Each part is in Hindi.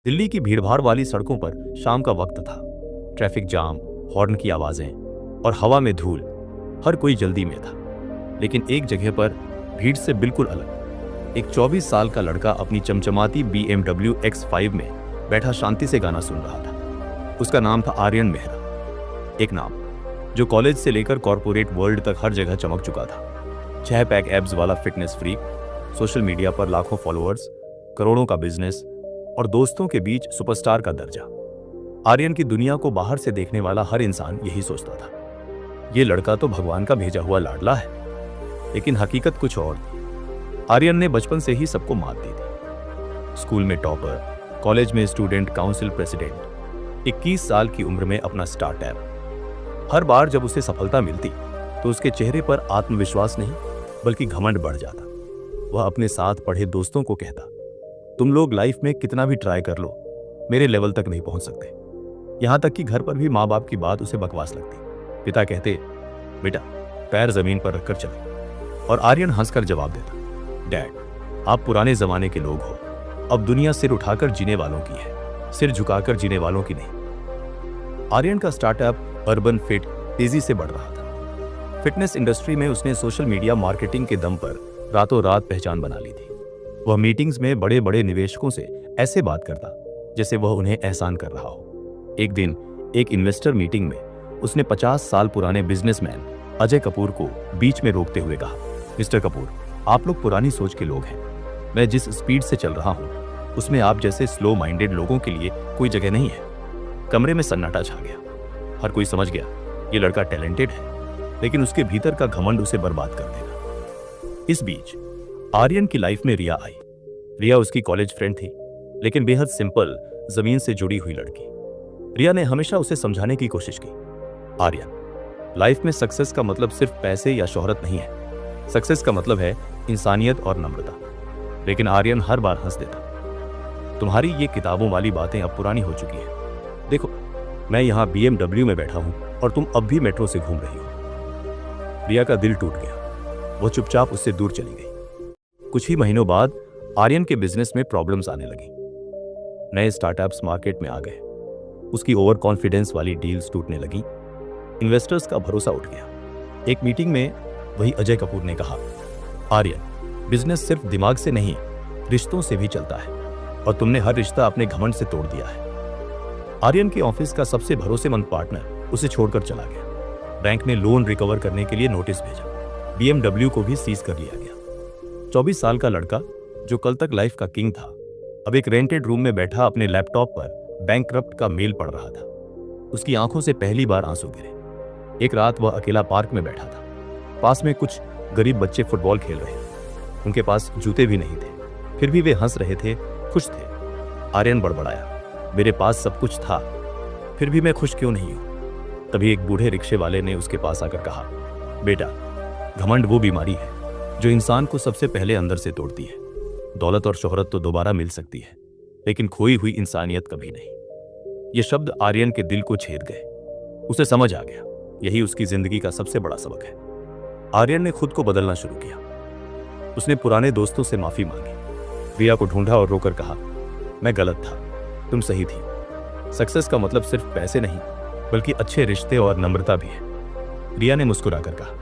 दिल्ली की भीड़भाड़ वाली सड़कों पर शाम का वक्त था। ट्रैफिक जाम, हॉर्न की आवाजें और हवा में धूल, हर कोई जल्दी में था। लेकिन एक जगह पर भीड़ से बिल्कुल अलग एक 24 साल का लड़का अपनी चमचमाती BMW X5 में बैठा शांति से गाना सुन रहा था। उसका नाम था आर्यन मेहरा, एक नाम जो कॉलेज से लेकर कॉर्पोरेट वर्ल्ड तक हर जगह चमक चुका था। 6 पैक एब्स वाला फिटनेस फ्रीक, सोशल मीडिया पर लाखों फॉलोअर्स, करोड़ों का बिजनेस और दोस्तों के बीच सुपरस्टार का दर्जा। आर्यन की दुनिया को बाहर से देखने वाला हर इंसान यही सोचता था, ये लड़का तो भगवान का भेजा हुआ लाडला है। लेकिन हकीकत कुछ और थी। आर्यन ने बचपन से ही सबको मात दी थी। स्कूल में टॉपर, कॉलेज में स्टूडेंट काउंसिल प्रेसिडेंट, 21 साल की उम्र में अपना स्टार्टअप। हर बार जब उसे सफलता मिलती तो उसके चेहरे पर आत्मविश्वास नहीं बल्कि घमंड बढ़ जाता। वह अपने साथ पढ़े दोस्तों को कहता, तुम लोग लाइफ में कितना भी ट्राई कर लो, मेरे लेवल तक नहीं पहुंच सकते। यहां तक कि घर पर भी माँ बाप की बात उसे बकवास लगती। पिता कहते, बेटा पैर जमीन पर रखकर चलो, और आर्यन हंसकर जवाब देता, डैड आप पुराने जमाने के लोग हो, अब दुनिया सिर उठाकर जीने वालों की है, सिर झुकाकर जीने वालों की नहीं। आर्यन का स्टार्टअप अर्बन फिट तेजी से बढ़ रहा था। फिटनेस इंडस्ट्री में उसने सोशल मीडिया मार्केटिंग के दम पर रातों रात पहचान बना ली थी। वह मीटिंग्स में बड़े बड़े निवेशकों से ऐसे बात करता जैसे वह उन्हें एहसान कर रहा हो। एक दिन एक इन्वेस्टर मीटिंग में उसने 50 साल पुराने बिजनेसमैन अजय कपूर को बीच में रोकते हुए कहा, मिस्टर कपूर, आप लोग पुरानी सोच के लोग हैं। मैं जिस स्पीड से चल रहा हूं उसमें आप जैसे स्लो माइंडेड लोगों के लिए कोई जगह नहीं है। कमरे में सन्नाटा छा गया। हर कोई समझ गया ये लड़का टैलेंटेड है, लेकिन उसके भीतर का घमंड उसे बर्बाद कर देगा। इस बीच आर्यन की लाइफ में रिया आई। रिया उसकी कॉलेज फ्रेंड थी, लेकिन बेहद सिंपल, जमीन से जुड़ी हुई लड़की। रिया ने हमेशा उसे समझाने की कोशिश की, आर्यन, लाइफ में सक्सेस का मतलब सिर्फ पैसे या शोहरत नहीं है। सक्सेस का मतलब है इंसानियत और नम्रता। लेकिन आर्यन हर बार हंस देता, तुम्हारी ये किताबों वाली बातें अब पुरानी हो चुकी हैं। देखो, मैं यहाँ BMW में बैठा हूं और तुम अब भी मेट्रो से घूम रही हो। रिया का दिल टूट गया। वो चुपचाप उससे दूर चली गई। कुछ ही महीनों बाद आर्यन के बिजनेस में प्रॉब्लम्स आने लगी। नए स्टार्टअप्स मार्केट में आ गए। उसकी ओवर कॉन्फिडेंस वाली डील्स टूटने लगी। इन्वेस्टर्स का भरोसा उठ गया। एक मीटिंग में वही अजय कपूर ने कहा, आर्यन, बिजनेस सिर्फ दिमाग से नहीं, रिश्तों से भी चलता है, और तुमने हर रिश्ता अपने घमंड से तोड़ दिया है। आर्यन के ऑफिस का सबसे भरोसेमंद पार्टनर उसे छोड़कर चला गया। बैंक ने लोन रिकवर करने के लिए नोटिस भेजा। BMW को भी सीज कर लिया गया। 24 साल का लड़का जो कल तक लाइफ का किंग था, अब एक रेंटेड रूम में बैठा अपने लैपटॉप पर बैंकक्रप्ट का मेल पढ़ रहा था। उसकी आंखों से पहली बार आंसू गिरे। एक रात वह अकेला पार्क में बैठा था। पास में कुछ गरीब बच्चे फुटबॉल खेल रहे थे। उनके पास जूते भी नहीं थे, फिर भी वे हंस रहे थे, खुश थे। आर्यन बड़बड़ाया, मेरे पास सब कुछ था, फिर भी मैं खुश क्यों नहीं हूं? तभी एक बूढ़े रिक्शे वाले ने उसके पास आकर कहा, बेटा, घमंड वो बीमारी है जो इंसान को सबसे पहले अंदर से तोड़ती है। दौलत और शोहरत तो दोबारा मिल सकती है, लेकिन खोई हुई इंसानियत कभी नहीं। ये शब्द आर्यन के दिल को छेद गए। उसे समझ आ गया, यही उसकी जिंदगी का सबसे बड़ा सबक है। आर्यन ने खुद को बदलना शुरू किया। उसने पुराने दोस्तों से माफी मांगी, रिया को ढूंढा और रोकर कहा, मैं गलत था, तुम सही थी। सक्सेस का मतलब सिर्फ पैसे नहीं, बल्कि अच्छे रिश्ते और नम्रता भी है। रिया ने मुस्कुराकर कहा,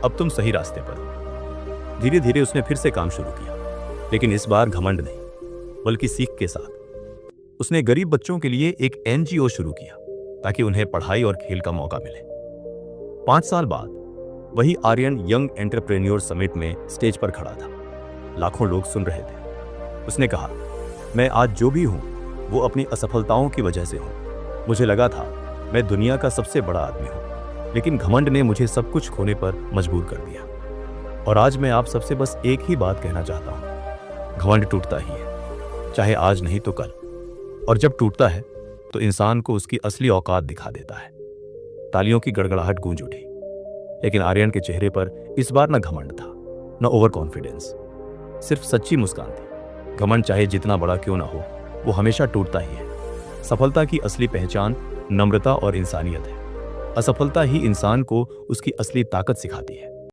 अब तुम सही रास्ते पर हो। धीरे धीरे उसने फिर से काम शुरू किया, लेकिन इस बार घमंड नहीं, बल्कि सीख के साथ। उसने गरीब बच्चों के लिए एक NGO शुरू किया ताकि उन्हें पढ़ाई और खेल का मौका मिले। 5 साल बाद वही आर्यन यंग एंटरप्रेन्योर समिट में स्टेज पर खड़ा था। लाखों लोग सुन रहे थे। उसने कहा, मैं आज जो भी हूं वो अपनी असफलताओं की वजह से हूं। मुझे लगा था मैं दुनिया का सबसे बड़ा आदमी हूं, लेकिन घमंड ने मुझे सब कुछ खोने पर मजबूर कर दिया। और आज मैं आप सबसे बस एक ही बात कहना चाहता हूं, घमंड टूटता ही है, चाहे आज नहीं तो कल। और जब टूटता है तो इंसान को उसकी असली औकात दिखा देता है। तालियों की गड़गड़ाहट गूंज उठी, लेकिन आर्यन के चेहरे पर इस बार न घमंड था, न ओवर कॉन्फिडेंस, सिर्फ सच्ची मुस्कान थी। घमंड चाहे जितना बड़ा क्यों ना हो, वो हमेशा टूटता ही है। सफलता की असली पहचान नम्रता और इंसानियत है। असफलता ही इंसान को उसकी असली ताकत सिखाती है।